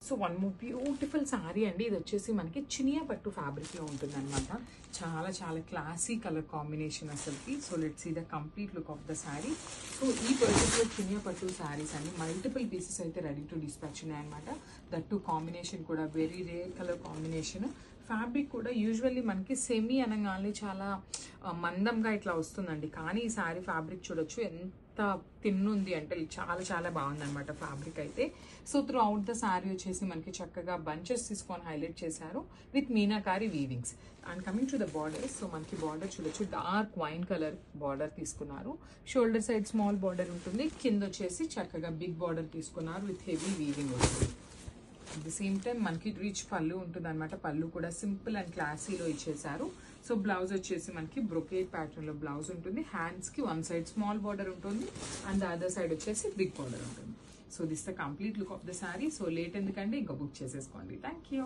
So one more beautiful sari అండి. ఇది వచ్చేసి మనకి చినియా పట్టు ఫ్యాబ్రిక్లో ఉంటుంది అనమాట. చాలా చాలా క్లాసీ కలర్ కాంబినేషన్ అసలుకి. So let's see the complete look of the sari. So ఈ పర్టికులర్ చినియా పట్టు శారీస్ అన్ని మల్టిపుల్ పీసెస్ అయితే రెడీ టు డిస్పాచ్ ఉన్నాయన్నమాట. దట్ టు కాంబినేషన్ కూడా very rare colour combination. Fabric కూడా యూజువల్లీ మనకి సెమీ అనగానే చాలా మందంగా ఇట్లా వస్తుందండి. కానీ ఈ శారీ ఫ్యాబ్రిక్ చూడొచ్చు ఎంత తిన్నుంది అంటే చాలా చాలా బాగుంది అనమాట ఫ్యాబ్రిక్ అయితే. So throughout the sari వచ్చేసి మనకి చక్కగా బంచెస్ తీసుకొని హైలైట్ చేశారు with meenakari weavings. And coming to the borders, so మనకి బార్డర్ చూడొచ్చు డార్క్ వైన్ కలర్ బార్డర్ తీసుకున్నారు. షోల్డర్ సైడ్ స్మాల్ బార్డర్ ఉంటుంది, కింద వచ్చేసి చక్కగా బిగ్ బార్డర్ తీసుకున్నారు విత్ హెవీ వీవింగ్ ఉంటుంది. అట్ ది సేమ్ టైం మనకి రిచ్ పళ్ళు ఉంటుంది అనమాట. పళ్ళు కూడా సింపుల్ అండ్ క్లాసీలో ఇచ్చేసారు. సో బ్లౌజ్ వచ్చేసి మనకి బ్రొకేట్ ప్యాటర్న్ లో బ్లౌజ్ ఉంటుంది. హ్యాండ్స్ కి వన్ సైడ్ స్మాల్ బార్డర్ ఉంటుంది అండ్ ద అదర్ సైడ్ వచ్చేసి బిగ్ బార్డర్ ఉంటుంది. So this the complete look of the sari. So late ఎందుకంటే ఇంకా బుక్ చేసేసుకోండి. Thank you.